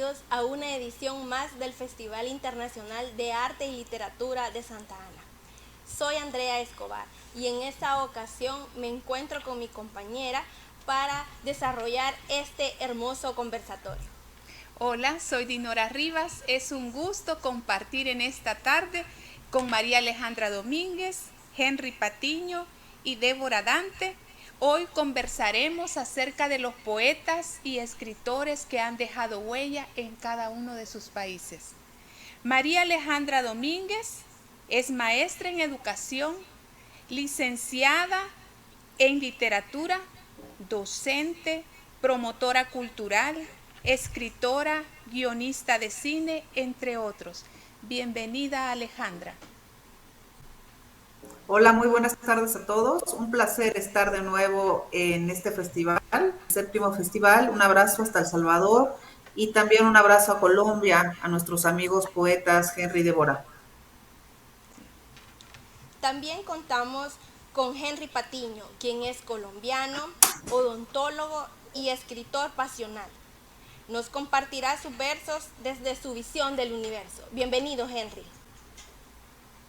bienvenidos a una edición más del Festival Internacional de Arte y Literatura de Santa Ana. Soy Andrea Escobar y en esta ocasión me encuentro con mi compañera para desarrollar este hermoso conversatorio. Hola, soy Dinora Rivas. Es un gusto compartir en esta tarde con María Alejandra Domínguez, Henry Patiño y Débora Dante. Hoy conversaremos acerca de los poetas y escritores que han dejado huella en cada uno de sus países. María Alejandra Domínguez es maestra en educación, licenciada en literatura, docente, promotora cultural, escritora, guionista de cine, entre otros. Bienvenida, Alejandra. Hola, muy buenas tardes a todos. Un placer estar de nuevo en este festival, el séptimo festival. Un abrazo hasta El Salvador y también un abrazo a Colombia, a nuestros amigos poetas Henry y Débora. También contamos con Henry Patiño, quien es colombiano, odontólogo y escritor pasional. Nos compartirá sus versos desde su visión del universo. Bienvenido, Henry.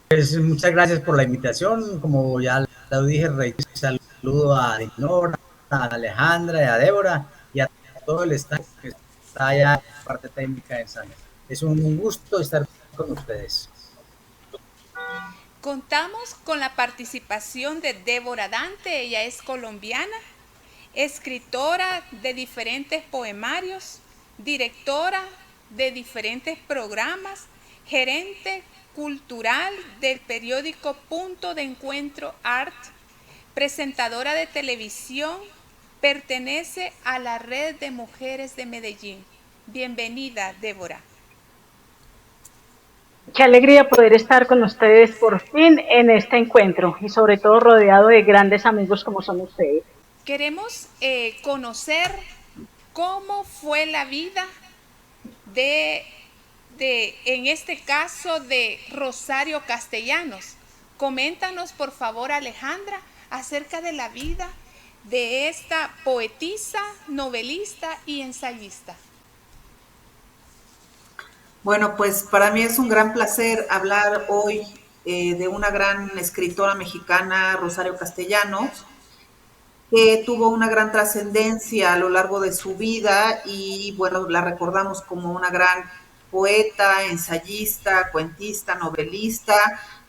Pues muchas gracias por la invitación. Como ya lo dije, saludo a Dinora, a Alejandra y a Débora y a todo el staff que está allá en la parte técnica de San. Es un gusto estar con ustedes. Contamos con la participación de Débora Dante. Ella es colombiana, escritora de diferentes poemarios, directora de diferentes programas, gerente cultural del periódico Punto de Encuentro Art, presentadora de televisión, pertenece a la Red de Mujeres de Medellín. Bienvenida, Débora. Qué alegría poder estar con ustedes por fin en este encuentro y sobre todo rodeado de grandes amigos como son ustedes. Queremos conocer cómo fue la vida en este caso de Rosario Castellanos. Coméntanos, por favor, Alejandra, acerca de la vida de esta poetisa, novelista y ensayista. Bueno, pues para mí es un gran placer hablar hoy de una gran escritora mexicana, Rosario Castellanos, que tuvo una gran trascendencia a lo largo de su vida y bueno, la recordamos como una gran poeta, ensayista, cuentista, novelista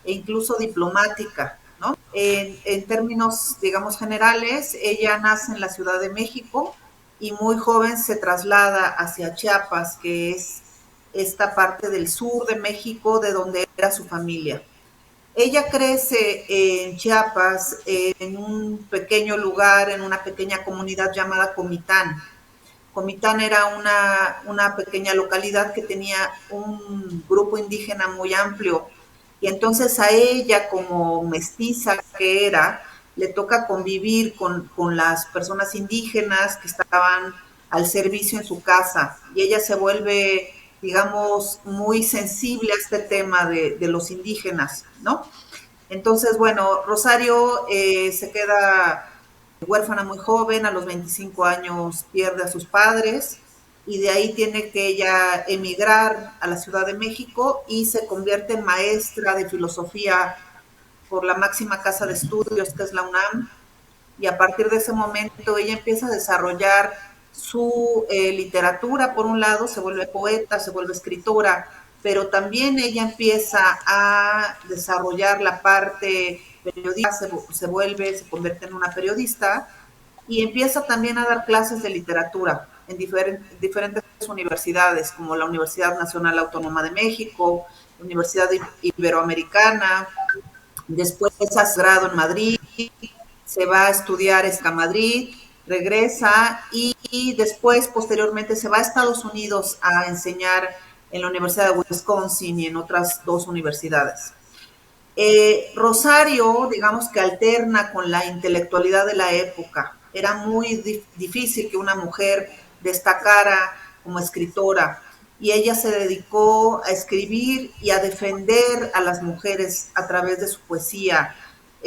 e incluso diplomática, ¿no? En términos, digamos, generales, ella nace en la Ciudad de México y muy joven se traslada hacia Chiapas, que es esta parte del sur de México de donde era su familia. Ella crece en Chiapas, en un pequeño lugar, en una pequeña comunidad llamada Comitán. Comitán era una pequeña localidad que tenía un grupo indígena muy amplio y entonces a ella, como mestiza que era, le toca convivir con las personas indígenas que estaban al servicio en su casa y ella se vuelve, digamos, muy sensible a este tema de los indígenas, ¿no? Entonces, bueno, Rosario se queda huérfana muy joven, a los 25 años pierde a sus padres y de ahí tiene que ella emigrar a la Ciudad de México y se convierte en maestra de filosofía por la máxima casa de estudios que es la UNAM y a partir de ese momento ella empieza a desarrollar su literatura, por un lado, se vuelve poeta, se vuelve escritora, pero también ella empieza a desarrollar la parte periodista, se convierte en una periodista y empieza también a dar clases de literatura en diferentes universidades, como la Universidad Nacional Autónoma de México, la Universidad Iberoamericana, después hace grado en Madrid, se va a estudiar a Madrid, regresa y después, posteriormente, se va a Estados Unidos a enseñar en la Universidad de Wisconsin y en otras dos universidades. Rosario, digamos que alterna con la intelectualidad de la época. Era muy difícil que una mujer destacara como escritora y ella se dedicó a escribir y a defender a las mujeres a través de su poesía.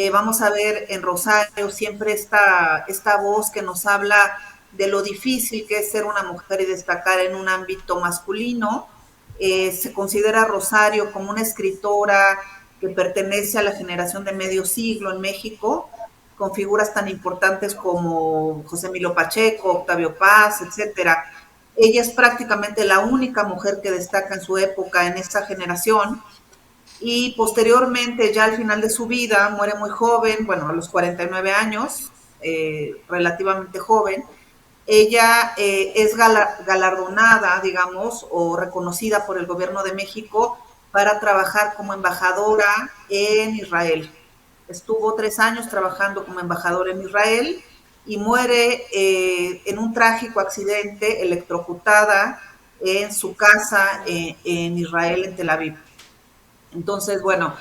Vamos a ver en Rosario siempre esta voz que nos habla de lo difícil que es ser una mujer y destacar en un ámbito masculino. Se considera a Rosario como una escritora que pertenece a la generación de medio siglo en México, con figuras tan importantes como José Emilio Pacheco, Octavio Paz, etcétera. Ella es prácticamente la única mujer que destaca en su época en esta generación, y posteriormente, ya al final de su vida, muere muy joven, bueno, a los 49 años, relativamente joven. Ella es galardonada, digamos, o reconocida por el gobierno de México para trabajar como embajadora en Israel. Estuvo 3 años trabajando como embajadora en Israel y muere en un trágico accidente, electrocutada en su casa en Israel, en Tel Aviv. Entonces, bueno,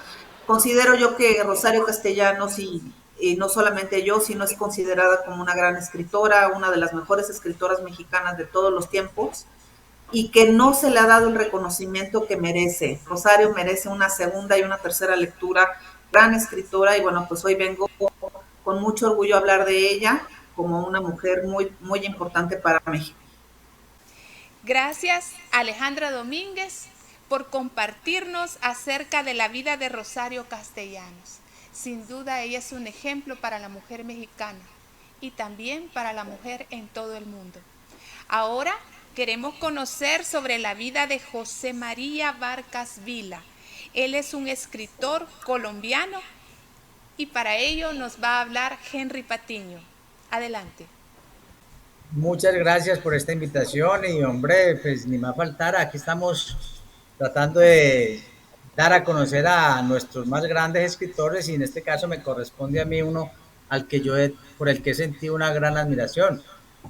considero yo que Rosario Castellanos, y no solamente yo, sino es considerada como una gran escritora, una de las mejores escritoras mexicanas de todos los tiempos, y que no se le ha dado el reconocimiento que merece. Rosario merece una segunda y una tercera lectura, gran escritora, y bueno, pues hoy vengo con mucho orgullo a hablar de ella como una mujer muy, muy importante para México. Gracias, Alejandra Domínguez, por compartirnos acerca de la vida de Rosario Castellanos. Sin duda ella es un ejemplo para la mujer mexicana y también para la mujer en todo el mundo. Ahora queremos conocer sobre la vida de José María Vargas Vila. Él es un escritor colombiano y para ello nos va a hablar Henry Patiño. Adelante. Muchas gracias por esta invitación y hombre, pues ni más faltara, aquí estamos tratando de dar a conocer a nuestros más grandes escritores y en este caso me corresponde a mí uno al que por el que sentí una gran admiración,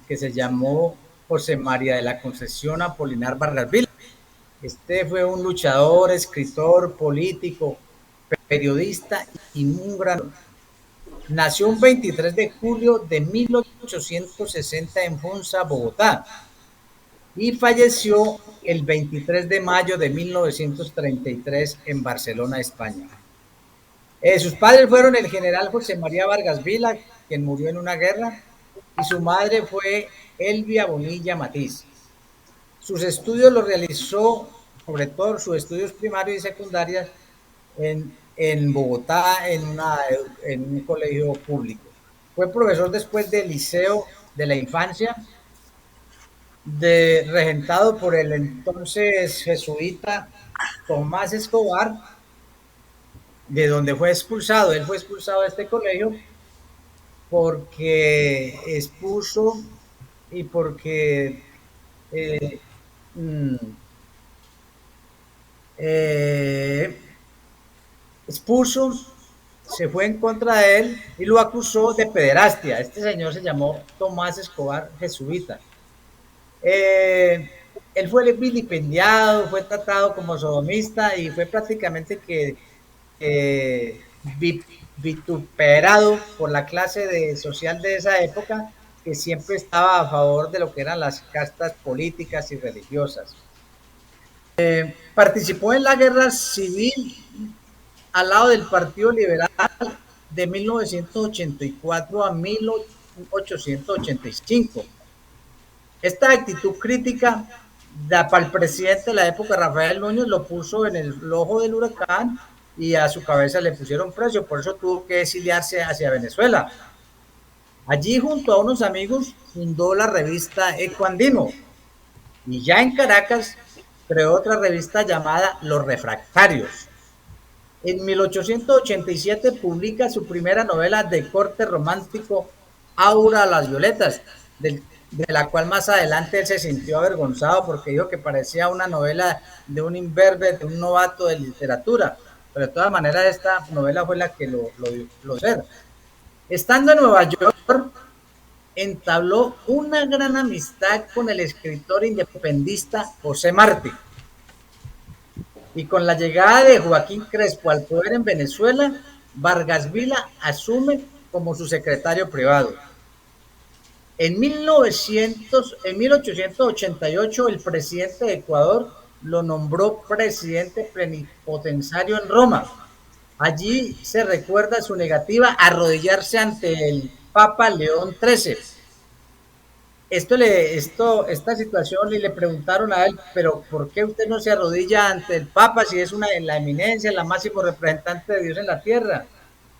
que se llamó José María de la Concesión Apolinar Vargas Vila. Este fue un luchador, escritor, político, periodista y un gran... Nació un 23 de julio de 1860 en Funza, Bogotá, y falleció el 23 de mayo de 1933 en Barcelona, España. Sus padres fueron el general José María Vargas Vila, quien murió en una guerra, y su madre fue Elvia Bonilla Matiz. Sus estudios los realizó, sobre todo sus estudios primarios y secundarios, en Bogotá, en un colegio público. Fue profesor después del Liceo de la Infancia, regentado por el entonces jesuita Tomás Escobar, de donde fue expulsado. Él fue expulsado de este colegio porque expuso y porque expuso, se fue en contra de él y lo acusó de pederastia. Este señor se llamó Tomás Escobar, jesuita. Él fue vilipendiado, fue tratado como sodomista y fue prácticamente vituperado por la clase social de esa época, que siempre estaba a favor de lo que eran las castas políticas y religiosas. Participó en la guerra civil al lado del Partido Liberal de 1984 a 1885. Esta actitud crítica para el presidente de la época, Rafael Núñez, lo puso en el ojo del huracán y a su cabeza le pusieron precio, por eso tuvo que exiliarse hacia Venezuela. Allí, junto a unos amigos, fundó la revista Eco Andino y ya en Caracas creó otra revista llamada Los Refractarios. En 1887 publica su primera novela de corte romántico, Aura a las Violetas, de la cual más adelante él se sintió avergonzado porque dijo que parecía una novela de un imberbe, de un novato de literatura, pero de todas maneras esta novela fue la que lo hizo. Estando en Nueva York, entabló una gran amistad con el escritor independentista José Martí, y con la llegada de Joaquín Crespo al poder en Venezuela, Vargas Vila asume como su secretario privado. En 1888, el presidente de Ecuador lo nombró presidente plenipotenciario en Roma. Allí se recuerda su negativa a arrodillarse ante el Papa León XIII. esta situación y le preguntaron a él, pero ¿por qué usted no se arrodilla ante el Papa si es la eminencia, la máximo representante de Dios en la tierra?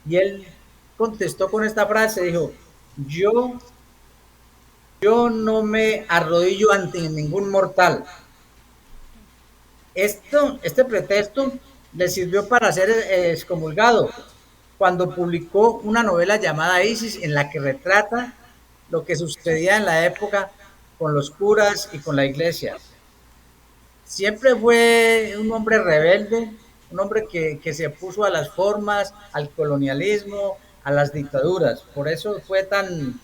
Y él contestó con esta frase, dijo, yo, yo no me arrodillo ante ningún mortal. Este pretexto le sirvió para ser excomulgado cuando publicó una novela llamada Isis en la que retrata lo que sucedía en la época con los curas y con la iglesia. Siempre fue un hombre rebelde, un hombre que se opuso a las formas, al colonialismo, a las dictaduras. Por eso fue tan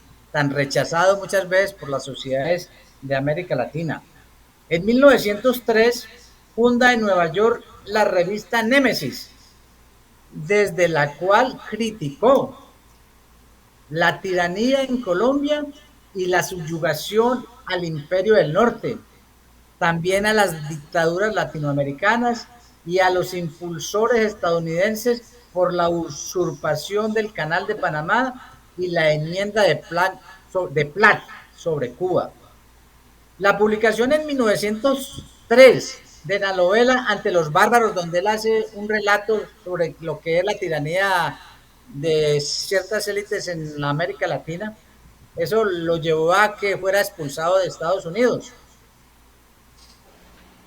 rechazado muchas veces por las sociedades de América Latina. En 1903 funda en Nueva York la revista Némesis, desde la cual criticó la tiranía en Colombia y la subyugación al Imperio del Norte, también a las dictaduras latinoamericanas y a los impulsores estadounidenses por la usurpación del Canal de Panamá y la enmienda de Platt sobre Cuba. La publicación en 1903 de la novela Ante los bárbaros, donde él hace un relato sobre lo que es la tiranía de ciertas élites en la América Latina, eso lo llevó a que fuera expulsado de Estados Unidos.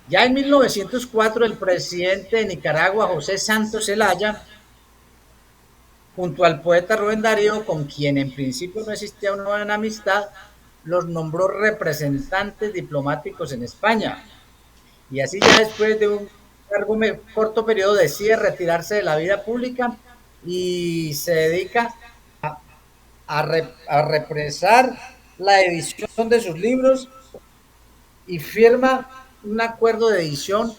Ya en 1904 el presidente de Nicaragua, José Santos Zelaya, junto al poeta Rubén Darío, con quien en principio no existía una buena amistad, los nombró representantes diplomáticos en España. Y así ya después de un corto periodo decide retirarse de la vida pública y se dedica a represar la edición de sus libros y firma un acuerdo de edición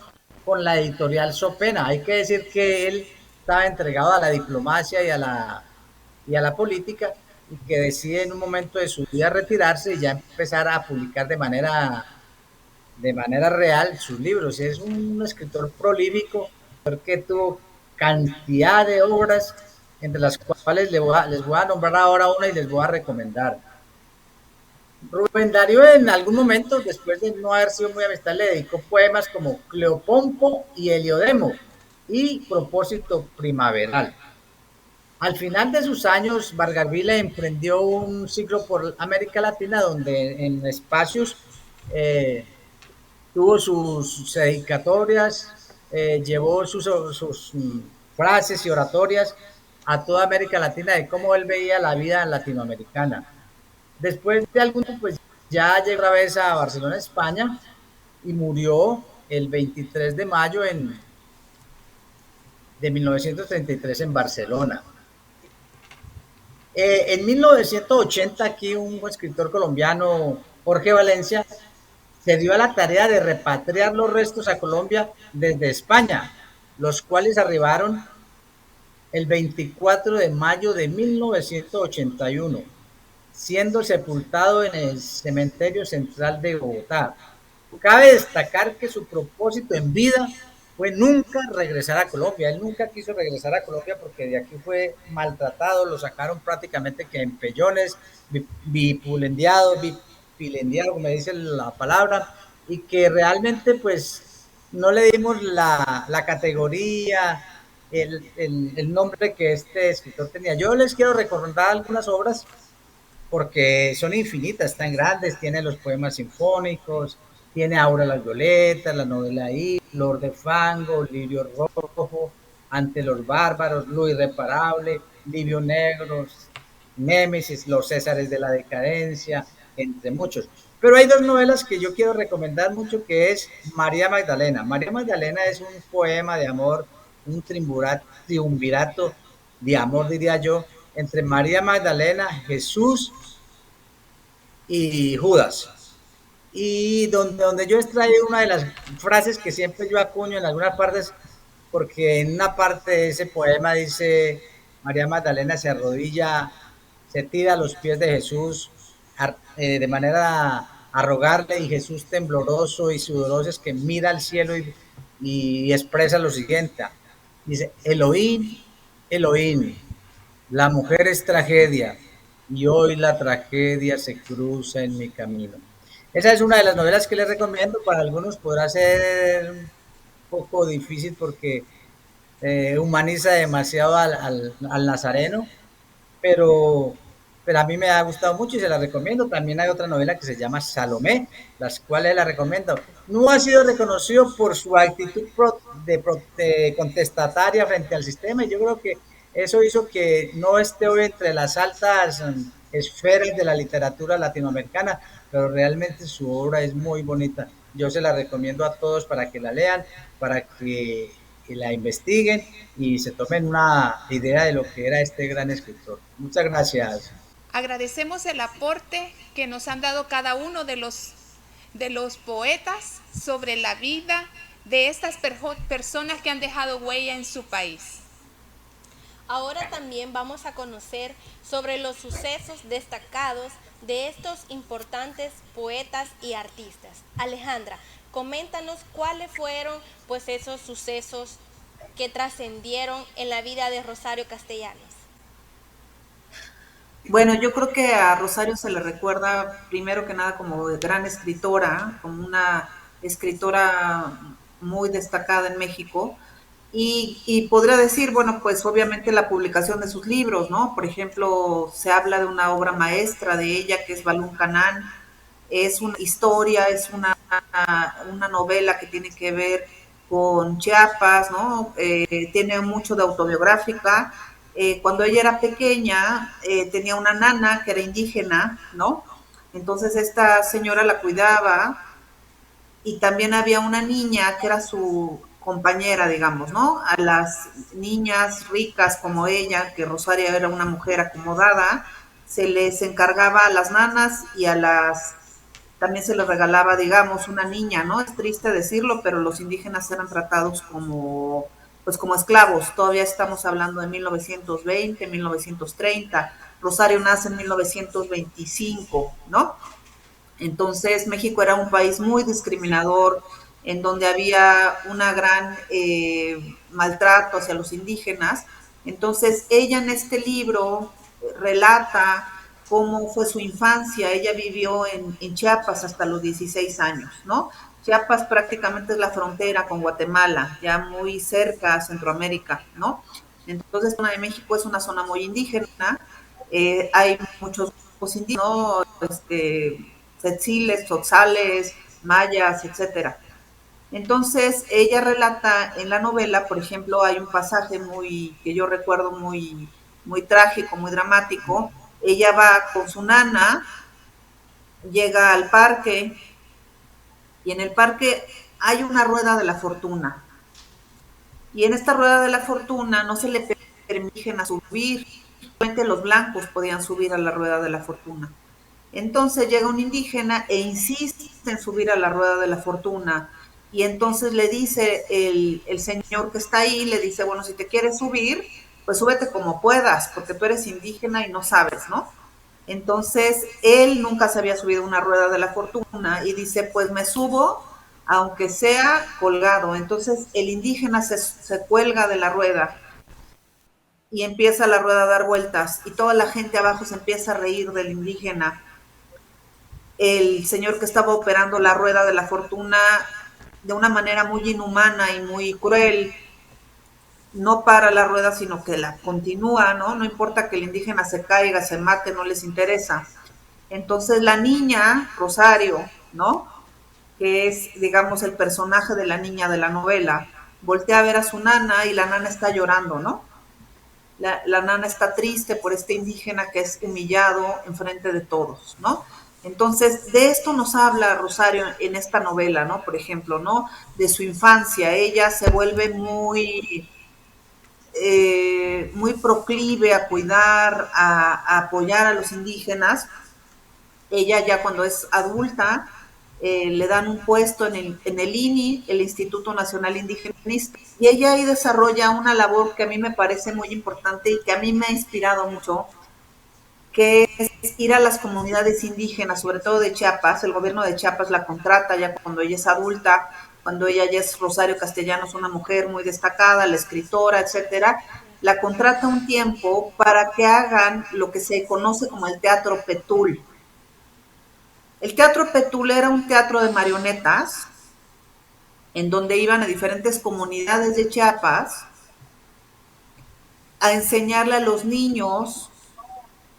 con la editorial Sopena. Hay que decir que él estaba entregado a la diplomacia y a la política y que decide en un momento de su vida retirarse y ya empezar a publicar de manera real sus libros. Es un escritor prolífico que tuvo cantidad de obras, entre las cuales les voy a nombrar ahora una y les voy a recomendar. Rubén Darío en algún momento, después de no haber sido muy amistad, le dedicó poemas como Cleopompo y Heliodemo y Propósito Primaveral. Al final de sus años, Vargas Vila emprendió un ciclo por América Latina donde en espacios tuvo sus dedicatorias, llevó sus frases y oratorias a toda América Latina de cómo él veía la vida latinoamericana. Después de algún tiempo, pues ya llegó otra vez a Barcelona, España, y murió el 23 de mayo de 1933 en Barcelona. En 1980, aquí un escritor colombiano, Jorge Valencia, se dio a la tarea de repatriar los restos a Colombia desde España, los cuales arribaron el 24 de mayo de 1981, siendo sepultado en el cementerio central de Bogotá. Cabe destacar que su propósito en vida fue nunca regresar a Colombia. Él nunca quiso regresar a Colombia porque de aquí fue maltratado, lo sacaron prácticamente que en pellones, bipulendiado, bipilendiado, como dice la palabra, y que realmente pues no le dimos la categoría, el nombre que este escritor tenía. Yo les quiero recordar algunas obras porque son infinitas, están grandes, tiene los poemas sinfónicos, tiene Aura las Violetas, la novela I, Flor de Fango, Lirio Rojo, Ante los Bárbaros, Lo Irreparable, Livio Negro, Némesis, Los Césares de la Decadencia, entre muchos. Pero hay dos novelas que yo quiero recomendar mucho, que es María Magdalena. María Magdalena es un poema de amor, un triunvirato de amor, diría yo, entre María Magdalena, Jesús y Judas. Y donde yo extraí una de las frases que siempre yo acuño en algunas partes, porque en una parte de ese poema dice, María Magdalena se arrodilla, se tira a los pies de Jesús de manera a rogarle, y Jesús tembloroso y sudoroso es que mira al cielo y expresa lo siguiente. Dice, Elohim, Elohim, la mujer es tragedia, y hoy la tragedia se cruza en mi camino. Esa es una de las novelas que les recomiendo. Para algunos podrá ser un poco difícil porque humaniza demasiado al nazareno, pero, pero a mí me ha gustado mucho y se la recomiendo. También hay otra novela que se llama Salomé, las cuales la recomiendo. No ha sido reconocido por su actitud de contestataria frente al sistema, y yo creo que eso hizo que no esté hoy entre las altas esferas de la literatura latinoamericana, pero realmente su obra es muy bonita. Yo se la recomiendo a todos para que la lean, para que la investiguen y se tomen una idea de lo que era este gran escritor. Muchas gracias. Agradecemos el aporte que nos han dado cada uno de los poetas sobre la vida de estas personas que han dejado huella en su país. Ahora también vamos a conocer sobre los sucesos destacados de estos importantes poetas y artistas. Alejandra, coméntanos cuáles fueron pues esos sucesos que trascendieron en la vida de Rosario Castellanos. Bueno, yo creo que a Rosario se le recuerda primero que nada como gran escritora, como una escritora muy destacada en México. Y podría decir, bueno, pues obviamente la publicación de sus libros, ¿no? Por ejemplo, se habla de una obra maestra de ella que es Balún Canán. Es una historia, es una novela que tiene que ver con Chiapas, ¿no? Tiene mucho de autobiográfica. Cuando ella era pequeña, tenía una nana que era indígena, ¿no? Entonces esta señora la cuidaba y también había una niña que era su compañera, digamos, ¿no? A las niñas ricas como ella, que Rosario era una mujer acomodada, se les encargaba a las nanas y a las también se les regalaba, digamos, una niña, ¿no? Es triste decirlo, pero los indígenas eran tratados como, pues como esclavos. Todavía estamos hablando de 1920, 1930. Rosario nace en 1925, ¿no? Entonces México era un país muy discriminador, en donde había una gran maltrato hacia los indígenas. Entonces ella en este libro relata cómo fue su infancia. Ella vivió en Chiapas hasta los 16 años, ¿no? Chiapas prácticamente es la frontera con Guatemala, ya muy cerca a Centroamérica, ¿no? Entonces, la zona de México es una zona muy indígena, hay muchos grupos indígenas, ¿no? Tzetziles, tzotzales, mayas, etcétera. Entonces, ella relata en la novela, por ejemplo, hay un pasaje muy que yo recuerdo muy trágico, muy dramático. Ella va con su nana, llega al parque y en el parque hay una rueda de la fortuna. Y en esta rueda de la fortuna no se le permiten a subir, solamente los blancos podían subir a la rueda de la fortuna. Entonces llega un indígena e insiste en subir a la rueda de la fortuna. Y entonces le dice el señor que está ahí, le dice, bueno, si te quieres subir, pues súbete como puedas, porque tú eres indígena y no sabes, ¿no? Entonces él nunca se había subido a una rueda de la fortuna y dice, pues me subo, aunque sea colgado. Entonces el indígena se cuelga de la rueda y empieza la rueda a dar vueltas y toda la gente abajo se empieza a reír del indígena. El señor que estaba operando la rueda de la fortuna de una manera muy inhumana y muy cruel, no para la rueda, sino que la continúa, ¿no? No importa que el indígena se caiga, se mate, no les interesa. Entonces la niña, Rosario, ¿no? Que es, digamos, el personaje de la niña de la novela, voltea a ver a su nana y la nana está llorando, ¿no? La nana está triste por este indígena que es humillado enfrente de todos, ¿no? Entonces, de esto nos habla Rosario en esta novela, ¿no? Por ejemplo, ¿no? De su infancia. Ella se vuelve muy proclive a cuidar, a apoyar a los indígenas. Ella ya cuando es adulta, le dan un puesto en el INI, el Instituto Nacional Indigenista, y ella ahí desarrolla una labor que a mí me parece muy importante y que a mí me ha inspirado mucho, que es ir a las comunidades indígenas, sobre todo de Chiapas. El gobierno de Chiapas la contrata ya cuando ella es adulta, cuando ella ya es Rosario Castellanos, una mujer muy destacada, la escritora, etcétera, la contrata un tiempo para que hagan lo que se conoce como el teatro Petul. El teatro Petul era un teatro de marionetas en donde iban a diferentes comunidades de Chiapas a enseñarle a los niños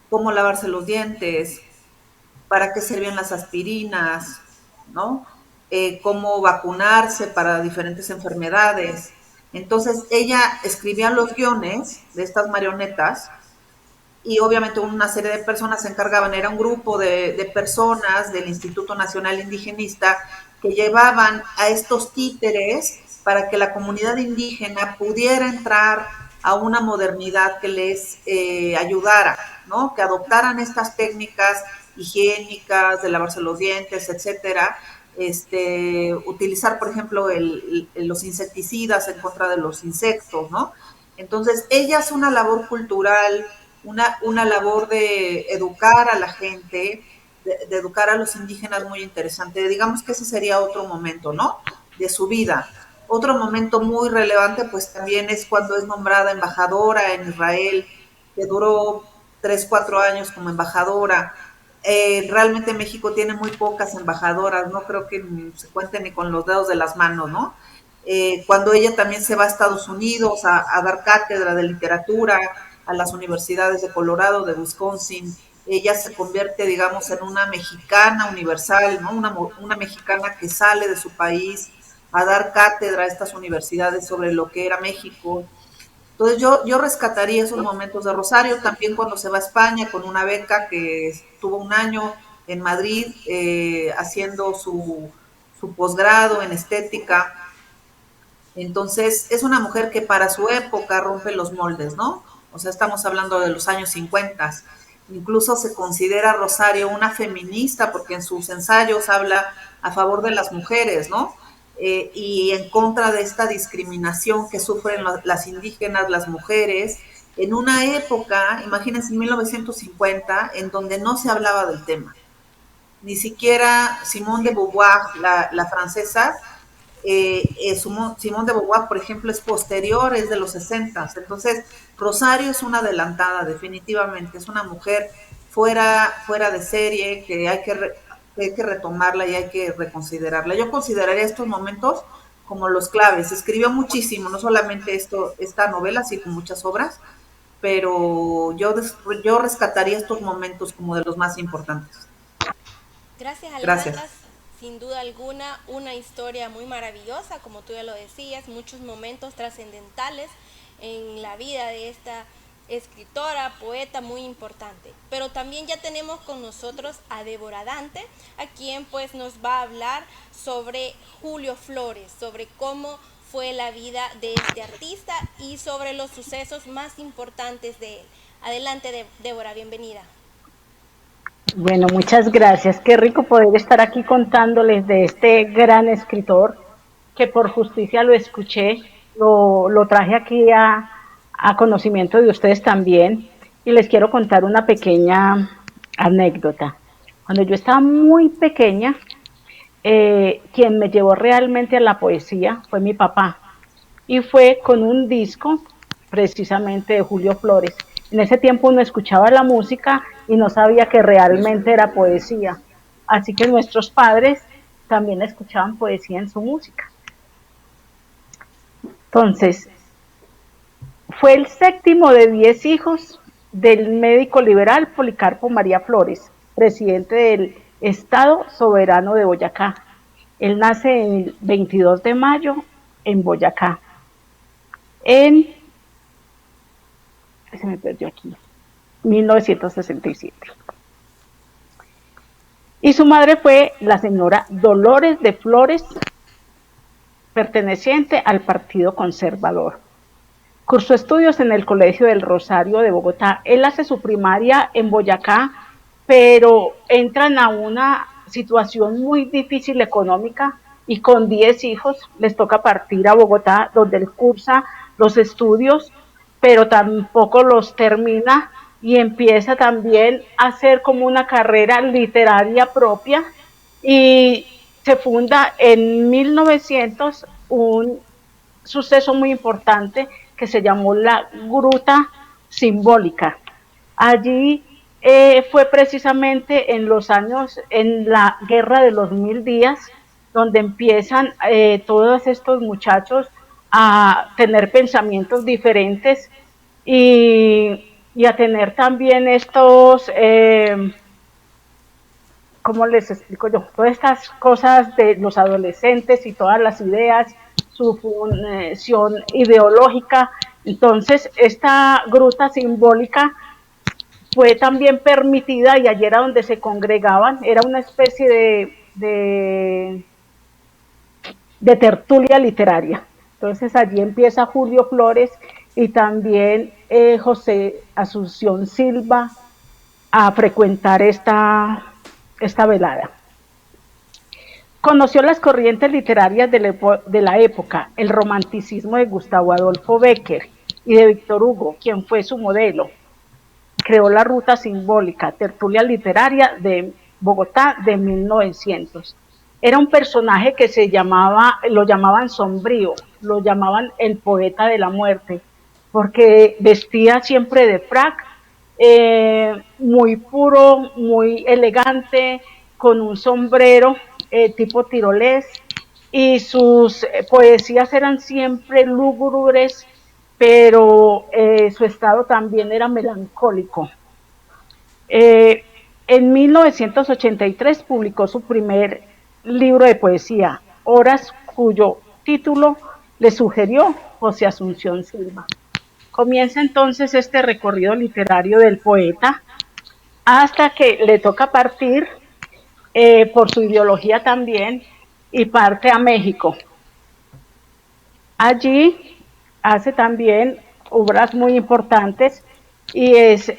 cómo lavarse los dientes, para qué servían las aspirinas, ¿no? Cómo vacunarse para diferentes enfermedades. Entonces ella escribía los guiones de estas marionetas y obviamente una serie de personas se encargaban, era un grupo de personas del Instituto Nacional Indigenista que llevaban a estos títeres para que la comunidad indígena pudiera entrar a una modernidad que les ayudara, ¿no? Que adoptaran estas técnicas higiénicas, de lavarse los dientes, etcétera, utilizar, por ejemplo, los insecticidas en contra de los insectos, ¿no? Entonces, ella hace una labor cultural, una labor de educar a la gente, de educar a los indígenas muy interesante. Digamos que ese sería otro momento, ¿no? De su vida. Otro momento muy relevante, pues también es cuando es nombrada embajadora en Israel, que duró 3, 4 años como embajadora. Realmente México tiene muy pocas embajadoras, no creo que se cuente ni con los dedos de las manos, ¿no? Cuando ella también se va a Estados Unidos a dar cátedra de literatura a las universidades de Colorado, de Wisconsin, ella se convierte, digamos, en una mexicana universal, ¿no? Una mexicana que sale de su país a dar cátedra a estas universidades sobre lo que era México. Entonces yo rescataría esos momentos de Rosario, también cuando se va a España con una beca que estuvo un año en Madrid haciendo su posgrado en estética. Entonces es una mujer que para su época rompe los moldes, ¿no? O sea, estamos hablando de los años 50. Incluso se considera Rosario una feminista porque en sus ensayos habla a favor de las mujeres, ¿no? Y en contra de esta discriminación que sufren las indígenas, las mujeres, en una época, imagínense, en 1950, en donde no se hablaba del tema. Ni siquiera Simone de Beauvoir, la francesa, Simone de Beauvoir, por ejemplo, es posterior, es de los 60. Entonces, Rosario es una adelantada, definitivamente. Es una mujer fuera de serie que hay que retomarla y hay que reconsiderarla. Yo consideraría estos momentos como los claves. Escribió muchísimo, no solamente esta novela, sino muchas obras, pero yo rescataría estos momentos como de los más importantes. Gracias, Alejandra. Gracias. Sin duda alguna, una historia muy maravillosa, como tú ya lo decías, muchos momentos trascendentales en la vida de esta escritora, poeta muy importante. Pero también ya tenemos con nosotros a Débora Dante, a quien pues nos va a hablar sobre Julio Flores, sobre cómo fue la vida de este artista y sobre los sucesos más importantes de él. Adelante, Débora, bienvenida. Bueno, muchas gracias. Qué rico poder estar aquí contándoles de este gran escritor que por justicia lo escuché, lo traje aquí a conocimiento de ustedes también y les quiero contar una pequeña anécdota. Cuando yo estaba muy pequeña, quien me llevó realmente a la poesía fue mi papá y fue con un disco precisamente de Julio Flores. En ese tiempo uno escuchaba la música y no sabía que realmente era poesía. Así que nuestros padres también escuchaban poesía en su música. Entonces, fue el séptimo de 10 hijos del médico liberal Policarpo María Flores, presidente del Estado Soberano de Boyacá. Él nace el 22 de mayo en Boyacá. Se me perdió aquí, 1967. Y su madre fue la señora Dolores de Flores, perteneciente al Partido Conservador. Cursó estudios en el Colegio del Rosario de Bogotá. Él hace su primaria en Boyacá, pero entran a una situación muy difícil económica y con 10 hijos les toca partir a Bogotá, donde él cursa los estudios, pero tampoco los termina y empieza también a hacer como una carrera literaria propia y se funda en 1900 un suceso muy importante que se llamó la Gruta Simbólica. Allí fue precisamente en los años, en la Guerra de los 1000 días, donde empiezan todos estos muchachos a tener pensamientos diferentes y a tener también estos, ¿cómo les explico yo? Todas estas cosas de los adolescentes y todas las ideas, su función ideológica. Entonces, esta gruta simbólica fue también permitida y allí era donde se congregaban, era una especie de tertulia literaria. Entonces allí empieza Julio Flores y también José Asunción Silva a frecuentar esta velada. Conoció las corrientes literarias de la época, el romanticismo de Gustavo Adolfo Bécquer y de Víctor Hugo, quien fue su modelo. Creó la Ruta Simbólica, tertulia literaria de Bogotá de 1900. Era un personaje que lo llamaban sombrío, lo llamaban el poeta de la muerte, porque vestía siempre de frac, muy puro, muy elegante, con un sombrero tipo tirolés, y sus poesías eran siempre lúgubres, pero su estado también era melancólico. En 1983 publicó su primer libro de poesía, Horas, cuyo título le sugirió José Asunción Silva. Comienza entonces este recorrido literario del poeta hasta que le toca partir por su ideología también y parte a México. Allí hace también obras muy importantes y es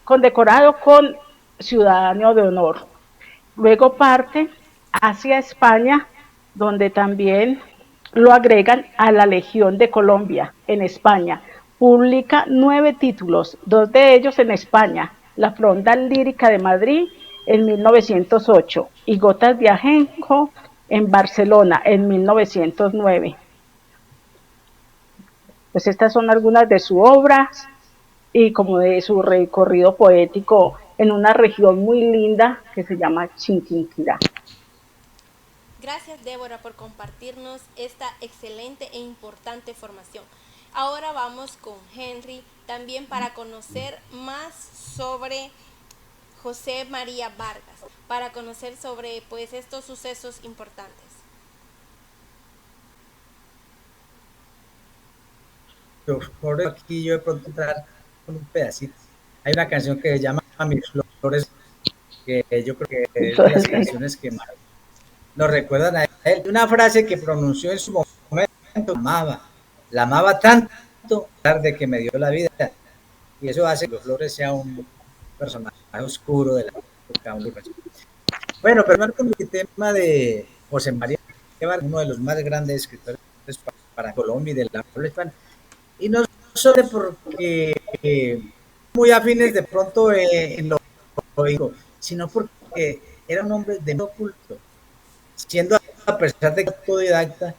condecorado con Ciudadano de Honor. Luego parte hacia España, donde también lo agregan a la Legión de Colombia en España. Publica 9 títulos, 2 de ellos en España, La Fronda Lírica de Madrid en 1908 y Gotas de Ajenjo en Barcelona en 1909. Pues estas son algunas de sus obras y como de su recorrido poético en una región muy linda que se llama Chiquinquirá. Gracias, Débora, por compartirnos esta excelente e importante formación. Ahora vamos con Henry, también para conocer más sobre José María Vargas, para conocer sobre pues estos sucesos importantes. Por aquí yo de pronto entrar con un pedacito. Hay una canción que se llama Mis Flores, que yo creo que es de las canciones que más nos recuerdan a él. Una frase que pronunció en su momento, la amaba tanto, tarde que me dio la vida. Y eso hace que Los Flores sea un personaje oscuro de la época. Bueno, pero con el tema de José María Vargas, uno de los más grandes escritores para Colombia y de la habla hispana. Y no solo porque muy afines de pronto en lo digo, sino porque era un hombre de no culto. Siendo a pesar de que autodidacta,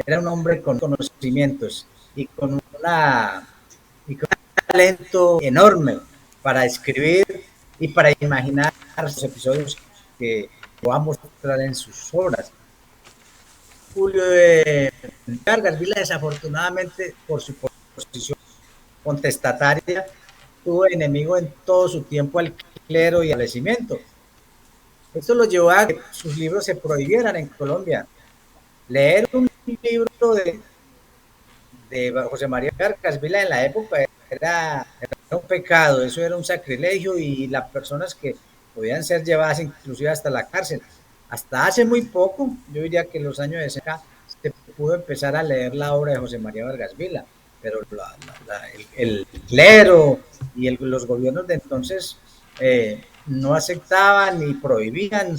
era un hombre con conocimientos y con un talento enorme para escribir y para imaginar los episodios que va a mostrar en sus obras. Julio de Vargas Vila, desafortunadamente, por su posición contestataria, tuvo enemigo en todo su tiempo al clero y al establecimiento. Esto lo llevó a que sus libros se prohibieran en Colombia. Leer un libro de José María Vargas Vila en la época era un pecado, eso era un sacrilegio y las personas que podían ser llevadas inclusive hasta la cárcel. Hasta hace muy poco, yo diría que en los años de acá, se pudo empezar a leer la obra de José María Vargas Vila, pero el clero y los gobiernos de entonces no aceptaban ni prohibían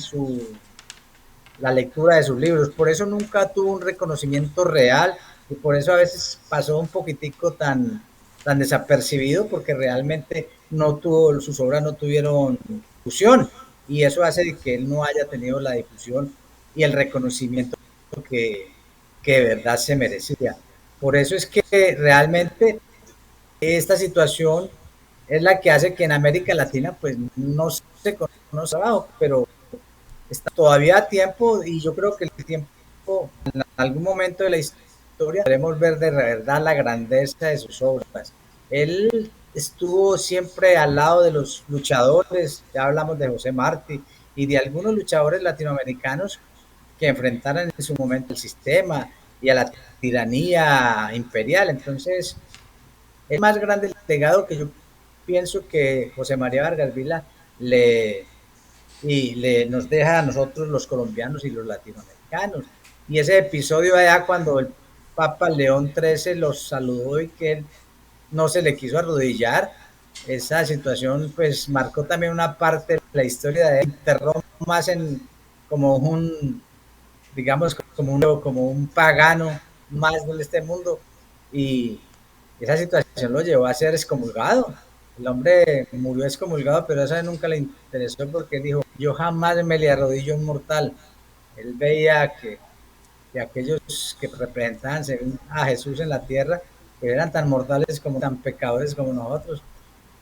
la lectura de sus libros, por eso nunca tuvo un reconocimiento real y por eso a veces pasó un poquitico tan desapercibido, porque realmente sus obras no tuvieron difusión y eso hace que él no haya tenido la difusión y el reconocimiento que de verdad se merecía. Por eso es que realmente esta situación es la que hace que en América Latina pues no se conoce abajo, pero está todavía a tiempo y yo creo que el tiempo en algún momento de la historia podremos ver de verdad la grandeza de sus obras. Él estuvo siempre al lado de los luchadores, ya hablamos de José Martí y de algunos luchadores latinoamericanos que enfrentaran en su momento el sistema y a la tiranía imperial. Entonces, es más grande el legado que yo pienso que José María Vargas Vila le, nos deja a nosotros los colombianos y los latinoamericanos. Y ese episodio allá cuando el Papa León XIII los saludó y que él no se le quiso arrodillar, esa situación pues marcó también una parte de la historia de él, enterró más en como un, digamos, como un pagano más de este mundo y esa situación lo llevó a ser excomulgado. El hombre murió excomulgado, pero eso nunca le interesó porque dijo, yo jamás me le arrodillo a un mortal. Él veía que aquellos que representaban a Jesús en la tierra, pues eran tan mortales como tan pecadores como nosotros.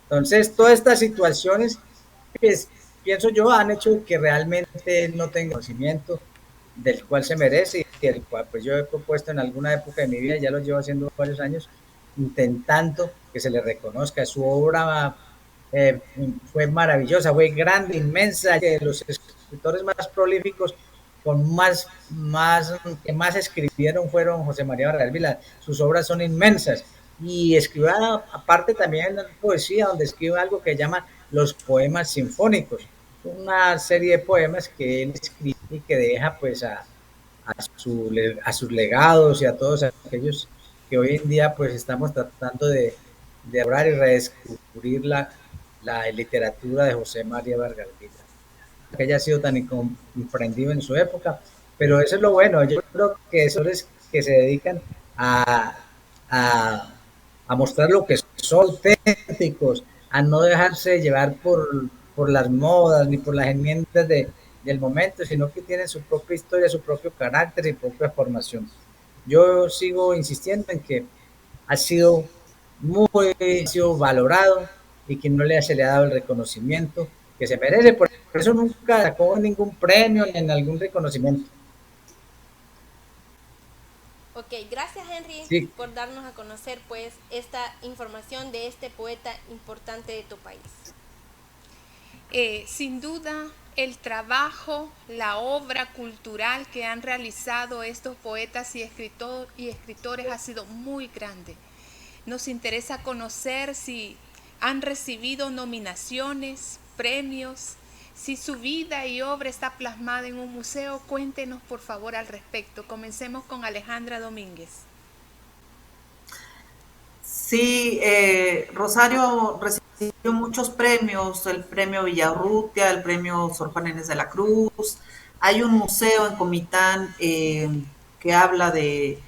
Entonces, todas estas situaciones, pues, pienso yo, han hecho que realmente él no tenga conocimiento del cual se merece y el cual pues yo he propuesto en alguna época de mi vida, ya lo llevo haciendo varios años, intentando que se le reconozca. Su obra fue maravillosa, fue grande, inmensa, que los escritores más prolíficos que más escribieron fueron José María Vargas Vila. Sus obras son inmensas y escribe aparte también poesía, donde escribe algo que llama los poemas sinfónicos, una serie de poemas que él escribe y que deja pues a sus legados y a todos aquellos que hoy en día pues estamos tratando de hablar y redescubrir la literatura de José María Vargas Vila, que haya sido tan incomprendido en su época, pero eso es lo bueno, yo creo que esos que se dedican a, a, a mostrar lo que son auténticos, a no dejarse llevar por las modas ni por las enmiendas del momento, sino que tienen su propia historia, su propio carácter y propia formación. Yo sigo insistiendo en que ha sido ha sido valorado y que no se le ha dado el reconocimiento que se merece. Por eso nunca sacó ningún premio ni en algún reconocimiento. Ok, gracias Henry Sí. por darnos a conocer pues esta información de este poeta importante de tu país. Sin duda, el trabajo, la obra cultural que han realizado estos poetas y escritores ha sido muy grande. Nos interesa conocer si han recibido nominaciones, premios, si su vida y obra está plasmada en un museo. Cuéntenos por favor al respecto. Comencemos con Alejandra Domínguez. Sí, Rosario recibió muchos premios, el premio Villarrutia, el premio Sor Juana Inés de la Cruz. Hay un museo en Comitán que habla de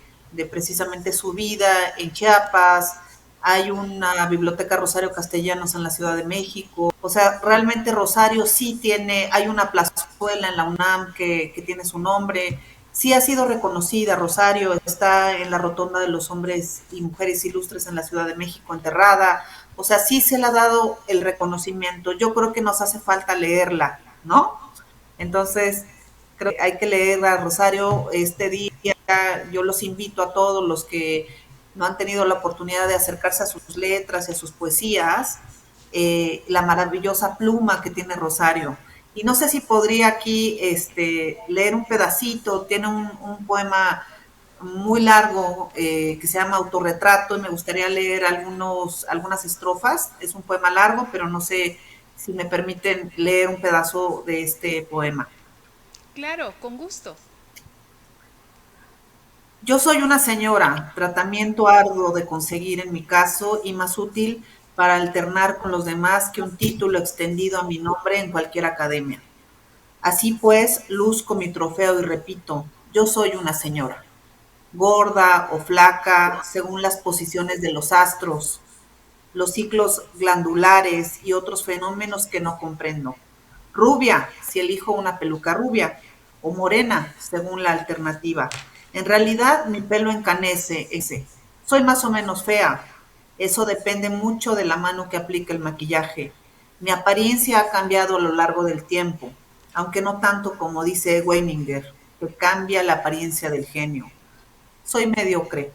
precisamente su vida en Chiapas. Hay una biblioteca Rosario Castellanos en la Ciudad de México. O sea, realmente Rosario sí tiene, hay una plazuela en la UNAM que tiene su nombre. Sí ha sido reconocida, Rosario está en la rotonda de los hombres y mujeres ilustres en la Ciudad de México enterrada, o sea, sí se le ha dado el reconocimiento. Yo creo que nos hace falta leerla, ¿no? Entonces, creo que hay que leer a Rosario este día. Yo los invito a todos los que no han tenido la oportunidad de acercarse a sus letras y a sus poesías, la maravillosa pluma que tiene Rosario. Y no sé si podría aquí leer un pedacito, tiene un poema muy largo que se llama Autorretrato y me gustaría leer algunas estrofas. Es un poema largo, pero no sé si me permiten leer un pedazo de este poema. Claro, con gusto. Yo soy una señora, tratamiento arduo de conseguir en mi caso y más útil para alternar con los demás que un título extendido a mi nombre en cualquier academia. Así pues, luzco mi trofeo y repito, yo soy una señora, gorda o flaca, según las posiciones de los astros, los ciclos glandulares y otros fenómenos que no comprendo. Rubia, si elijo una peluca rubia, o morena, según la alternativa. En realidad, mi pelo encanece ese. Soy más o menos fea. Eso depende mucho de la mano que aplique el maquillaje. Mi apariencia ha cambiado a lo largo del tiempo, aunque no tanto como dice Weininger, que cambia la apariencia del genio. Soy mediocre,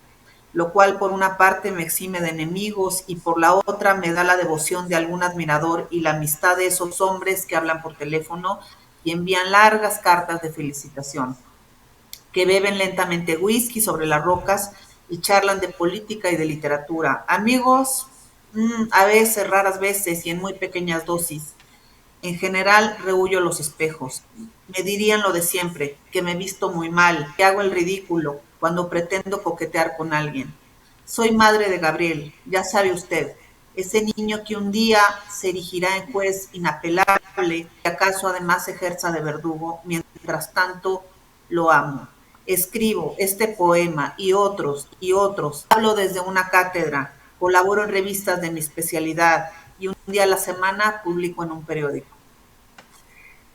lo cual por una parte me exime de enemigos y por la otra me da la devoción de algún admirador y la amistad de esos hombres que hablan por teléfono y envían largas cartas de felicitación, que beben lentamente whisky sobre las rocas y charlan de política y de literatura. Amigos, a veces, raras veces y en muy pequeñas dosis. En general, rehuyo los espejos. Me dirían lo de siempre, que me visto muy mal, que hago el ridículo cuando pretendo coquetear con alguien. Soy madre de Gabriel, ya sabe usted, ese niño que un día se erigirá en juez inapelable y acaso además ejerza de verdugo, mientras tanto lo amo. Escribo este poema y otros. Hablo desde una cátedra, colaboro en revistas de mi especialidad y un día a la semana publico en un periódico.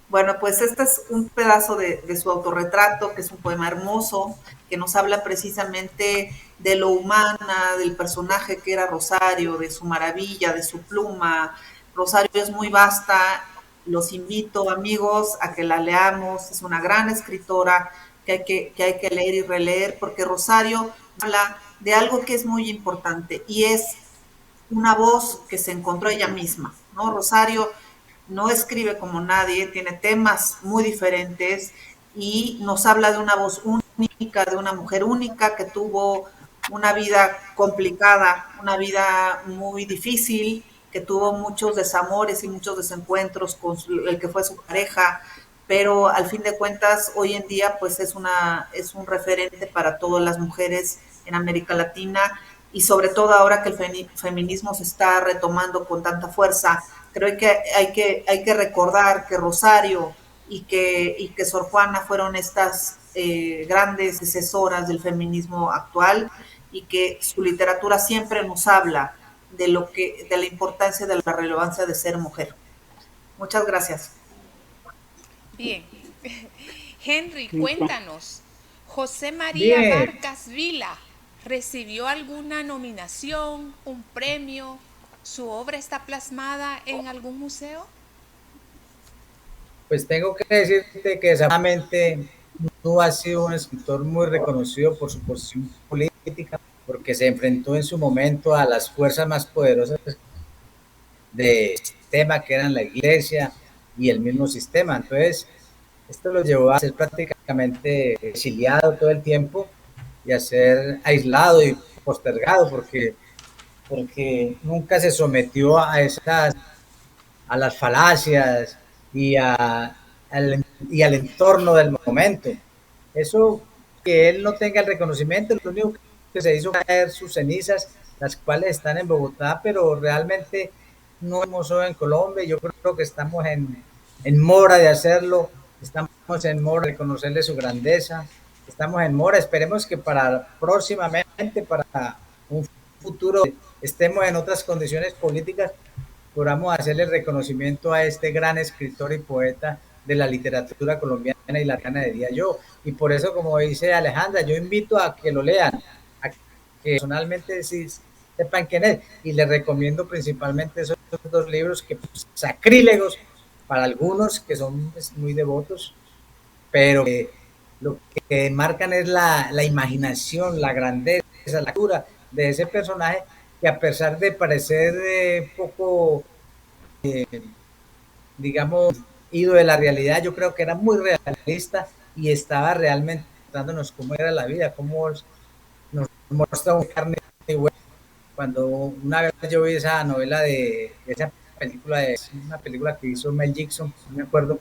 Bueno, pues este es un pedazo de su autorretrato, que es un poema hermoso, que nos habla precisamente de lo humana, del personaje que era Rosario, de su maravilla, de su pluma. Rosario es muy vasta, los invito, amigos, a que la leamos, es una gran escritora que hay que leer y releer, porque Rosario habla de algo que es muy importante y es una voz que se encontró ella misma, ¿no? Rosario no escribe como nadie, tiene temas muy diferentes y nos habla de una voz única, de una mujer única que tuvo una vida complicada, una vida muy difícil, que tuvo muchos desamores y muchos desencuentros con el que fue su pareja, pero al fin de cuentas hoy en día pues es un referente para todas las mujeres en América Latina y sobre todo ahora que el feminismo se está retomando con tanta fuerza. Creo que hay que recordar que Rosario y que Sor Juana fueron estas grandes asesoras del feminismo actual y que su literatura siempre nos habla de la importancia, de la relevancia de ser mujer. Muchas gracias. Bien. Henry, cuéntanos, ¿José María Bien, Vargas Vila recibió alguna nominación, un premio? ¿Su obra está plasmada en algún museo? pues tengo que decirte que desafortunadamente no ha sido un escritor muy reconocido por su posición política, porque se enfrentó en su momento a las fuerzas más poderosas del sistema, que eran la iglesia y el mismo sistema. Entonces, esto lo llevó a ser prácticamente exiliado todo el tiempo y a ser aislado y postergado, porque nunca se sometió a las falacias y, y al entorno del momento. Eso, que él no tenga el reconocimiento, lo único que se hizo caer sus cenizas, las cuales están en Bogotá, pero realmente no hemos hoy en Colombia. Yo creo que estamos en mora de hacerlo, estamos en mora de reconocerle su grandeza, estamos en mora, esperemos que para próximamente, para un futuro, estemos en otras condiciones políticas, podamos hacerle reconocimiento a este gran escritor y poeta de la literatura colombiana y latinoamericana, diría yo. Y por eso, como dice Alejandra, yo invito a que lo lean, a que personalmente sí sepan quién es. Y les recomiendo principalmente esos dos libros que pues, sacrílegos para algunos que son pues, muy devotos, pero lo que marcan es la imaginación, la grandeza, la cura de ese personaje que a pesar de parecer poco digamos, ido de la realidad, yo creo que era muy realista y estaba realmente mostrándonos cómo era la vida, cómo nos muestra un carne y hueso. Cuando una vez yo vi esa novela de esa película, de una película que hizo Mel Gibson, no me acuerdo,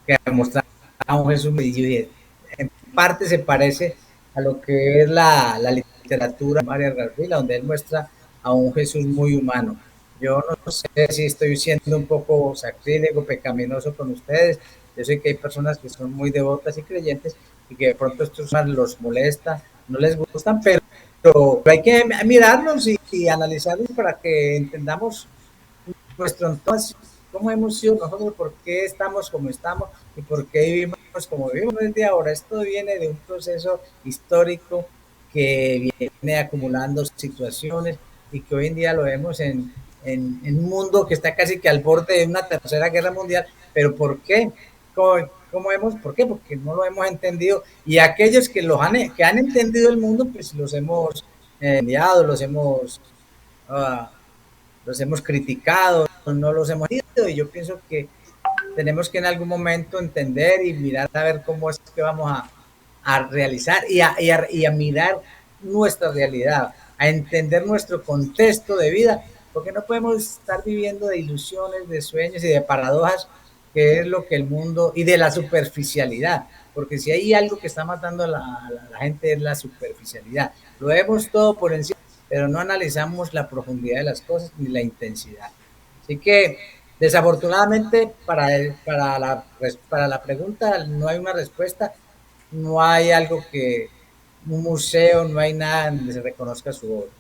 que mostraba a un Jesús y en parte se parece a lo que es la literatura de María García, donde él muestra a un Jesús muy humano. Yo no sé si estoy siendo un poco sacrílego, pecaminoso con ustedes. Yo sé que hay personas que son muy devotas y creyentes y que de pronto estos los molesta, no les gustan, pero hay que mirarnos y analizarlos para que entendamos nuestro entonces, cómo hemos sido nosotros, por qué estamos como estamos y por qué vivimos como vivimos desde ahora. Esto viene de un proceso histórico que viene acumulando situaciones y que hoy en día lo vemos en un mundo que está casi que al borde de una tercera guerra mundial. ¿Pero por qué? ¿Cómo vemos? ¿Por qué? Porque no lo hemos entendido, y aquellos que han entendido el mundo, pues los hemos enviado, uh, los hemos criticado, no los hemos ido, y yo pienso que tenemos que en algún momento entender y mirar a ver cómo es que vamos a realizar y a mirar nuestra realidad, a entender nuestro contexto de vida, porque no podemos estar viviendo de ilusiones, de sueños y de paradojas, que es lo que el mundo, y de la superficialidad, porque si hay algo que está matando a la gente es la superficialidad. Lo vemos todo por encima, pero no analizamos la profundidad de las cosas ni la intensidad. Así que desafortunadamente para la pregunta no hay una respuesta, no hay algo un museo, no hay nada donde se reconozca su obra.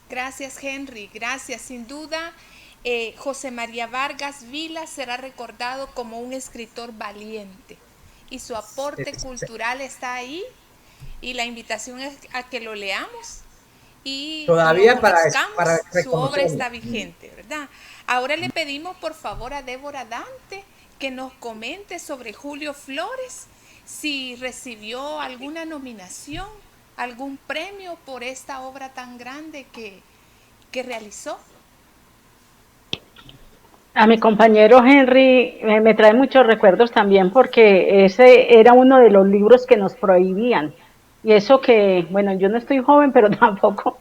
Gracias, Henry, gracias. Sin duda, José María Vargas Vila será recordado como un escritor valiente y su aporte cultural está ahí, y la invitación es a que lo leamos y todavía lo conozcamos. Para su obra está vigente, ¿verdad? Ahora le pedimos por favor a Débora Dante que nos comente sobre Julio Flores, si recibió alguna nominación, algún premio por esta obra tan grande que realizó. A mi compañero Henry me trae muchos recuerdos también, porque ese era uno de los libros que nos prohibían. Y eso que, bueno, yo no estoy joven, pero tampoco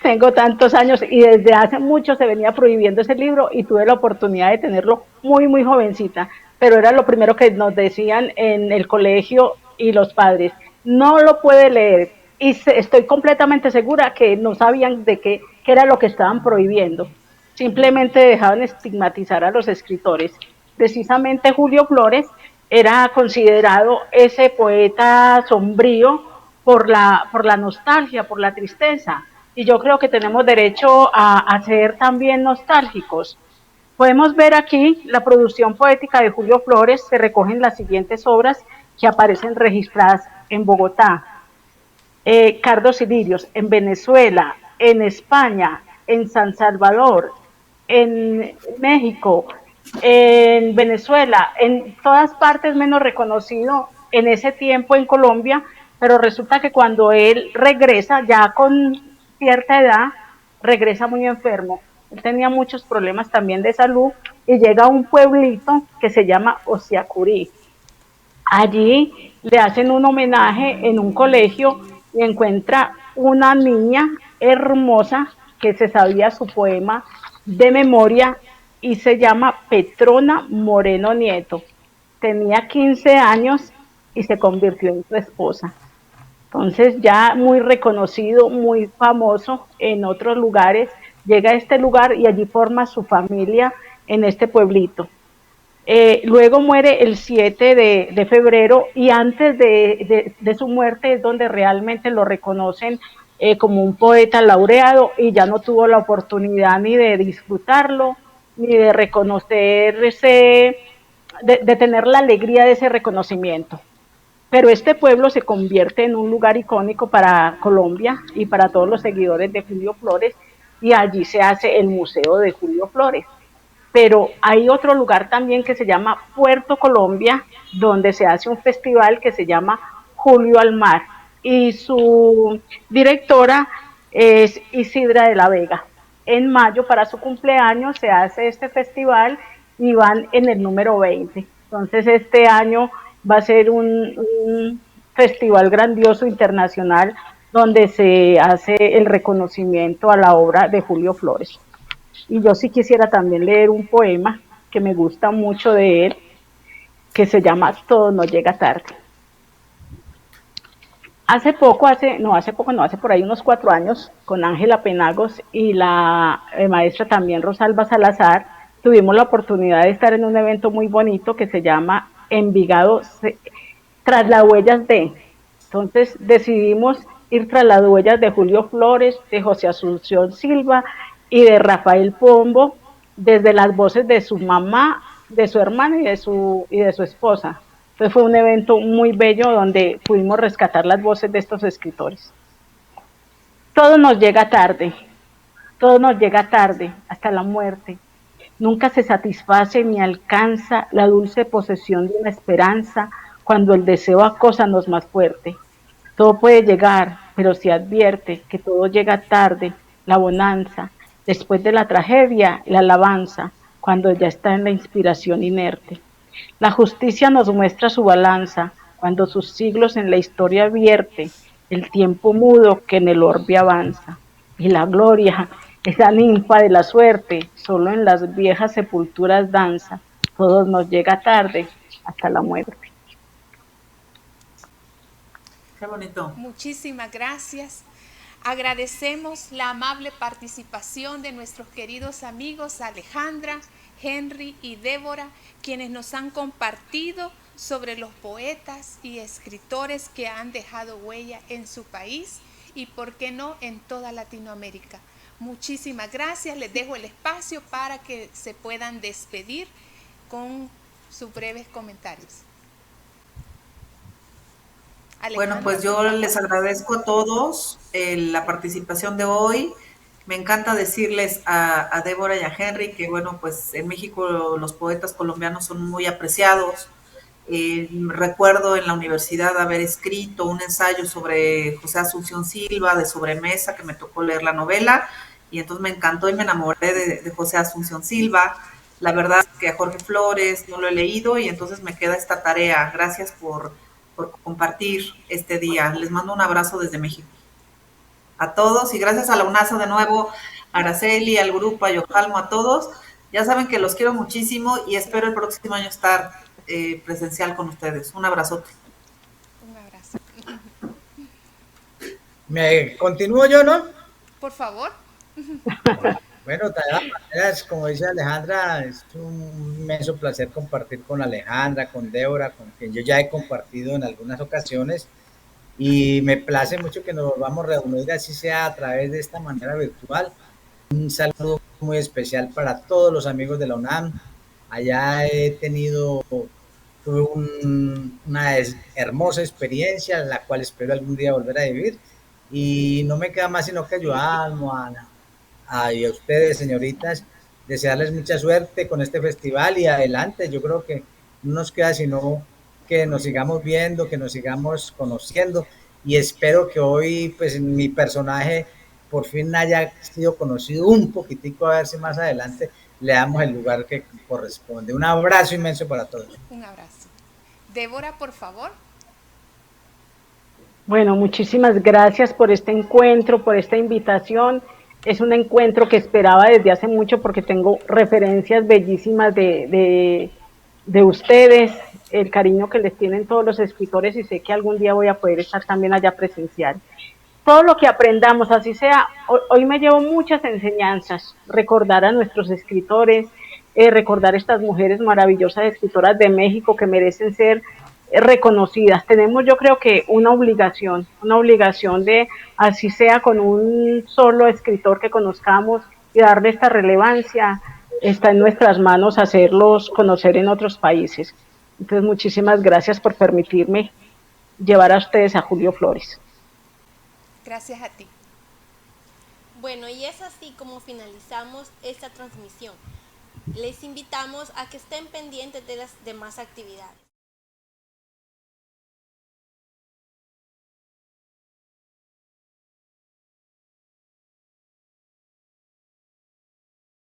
tengo tantos años, y desde hace mucho se venía prohibiendo ese libro, y tuve la oportunidad de tenerlo muy, muy jovencita, pero era lo primero que nos decían en el colegio y los padres: no lo puede leer, y estoy completamente segura que no sabían de qué era lo que estaban prohibiendo. Simplemente dejaban estigmatizar a los escritores. Precisamente Julio Flores era considerado ese poeta sombrío por la nostalgia, por la tristeza, y yo creo que tenemos derecho a ser también nostálgicos. Podemos ver aquí la producción poética de Julio Flores. Se recogen las siguientes obras que aparecen registradas en Bogotá: Cardos y Lirios, en Venezuela, en España, en San Salvador, en México, en Venezuela, en todas partes, menos reconocido en ese tiempo en Colombia. Pero resulta que cuando él regresa, ya con cierta edad, regresa muy enfermo. Él tenía muchos problemas también de salud, y llega a un pueblito que se llama Ociacurí. Allí le hacen un homenaje en un colegio, y encuentra una niña hermosa que se sabía su poema de memoria, y se llama Petrona Moreno Nieto. Tenía 15 años y se convirtió en su esposa. Entonces, ya muy reconocido, muy famoso en otros lugares, llega a este lugar y allí forma su familia en este pueblito. Luego muere el 7 de febrero, y antes de su muerte es donde realmente lo reconocen como un poeta laureado, y ya no tuvo la oportunidad ni de disfrutarlo, ni de reconocerse, de tener la alegría de ese reconocimiento. Pero este pueblo se convierte en un lugar icónico para Colombia y para todos los seguidores de Julio Flores, y allí se hace el Museo de Julio Flores. Pero hay otro lugar también que se llama Puerto Colombia, donde se hace un festival que se llama Julio al Mar, y su directora es Isidra de la Vega. En mayo, para su cumpleaños, se hace este festival y van en el número 20. Entonces, este año va a ser un festival grandioso internacional, donde se hace el reconocimiento a la obra de Julio Flores. Y yo sí quisiera también leer un poema que me gusta mucho de él, que se llama Todo no llega tarde. Hace por ahí unos 4 años, con Ángela Penagos y la maestra también Rosalba Salazar, tuvimos la oportunidad de estar en un evento muy bonito que se llama Envigado tras las huellas de. Entonces decidimos ir tras las huellas de Julio Flores, de José Asunción Silva y de Rafael Pombo, desde las voces de su mamá, de su hermana y de su esposa. Entonces fue un evento muy bello donde pudimos rescatar las voces de estos escritores. Todo nos llega tarde, todo nos llega tarde, hasta la muerte. Nunca se satisface ni alcanza la dulce posesión de una esperanza cuando el deseo acósanos más fuerte. Todo puede llegar, pero se advierte que todo llega tarde, la bonanza, después de la tragedia, la alabanza, cuando ya está en la inspiración inerte. La justicia nos muestra su balanza, cuando sus siglos en la historia vierte, el tiempo mudo que en el orbe avanza. Y la gloria, esa ninfa de la suerte, solo en las viejas sepulturas danza, todos nos llega tarde hasta la muerte. Qué bonito. Muchísimas gracias. Agradecemos la amable participación de nuestros queridos amigos Alejandra, Henry y Débora, quienes nos han compartido sobre los poetas y escritores que han dejado huella en su país y, por qué no, en toda Latinoamérica. Muchísimas gracias. Les dejo el espacio para que se puedan despedir con sus breves comentarios. Bueno, pues yo les agradezco a todos la participación de hoy. Me encanta decirles a Débora y a Henry que, bueno, pues en México los poetas colombianos son muy apreciados. Recuerdo en la universidad haber escrito un ensayo sobre José Asunción Silva de sobremesa, que me tocó leer la novela, y entonces me encantó y me enamoré de José Asunción Silva. La verdad es que a Jorge Flores no lo he leído y entonces me queda esta tarea. Gracias por compartir este día. Les mando un abrazo desde México a todos y gracias a la UNASA de nuevo, a Araceli, al grupo, a Yojalmo, a todos. Ya saben que los quiero muchísimo y espero el próximo año estar presencial con ustedes. Un abrazote. Un abrazo. Me continúo yo, ¿no? Por favor. Bueno, de todas maneras, como dice Alejandra, es un inmenso placer compartir con Alejandra, con Débora, con quien yo ya he compartido en algunas ocasiones, y me place mucho que nos volvamos a reunir, así sea a través de esta manera virtual. Un saludo muy especial para todos los amigos de la UNAM. Allá tuve una hermosa experiencia, la cual espero algún día volver a vivir, y no me queda más sino que ayudarnos y a ustedes, señoritas, desearles mucha suerte con este festival y adelante. Yo creo que no nos queda sino que nos sigamos viendo, que nos sigamos conociendo, y espero que hoy, pues, mi personaje por fin haya sido conocido un poquitico, a ver si más adelante le damos el lugar que corresponde. Un abrazo inmenso para todos. Un abrazo. Débora, por favor. Bueno, muchísimas gracias por este encuentro, por esta invitación. Es un encuentro que esperaba desde hace mucho porque tengo referencias bellísimas de ustedes, el cariño que les tienen todos los escritores, y sé que algún día voy a poder estar también allá presencial. Todo lo que aprendamos, así sea, hoy me llevo muchas enseñanzas, recordar a nuestros escritores, recordar estas mujeres maravillosas escritoras de México que merecen ser reconocidas. Tenemos, yo creo que una obligación de, así sea con un solo escritor que conozcamos, y darle esta relevancia. Está en nuestras manos hacerlos conocer en otros países. Entonces, muchísimas gracias por permitirme llevar a ustedes a Julio Flores. Gracias a ti. Bueno, y es así como finalizamos esta transmisión. Les invitamos a que estén pendientes de las demás actividades.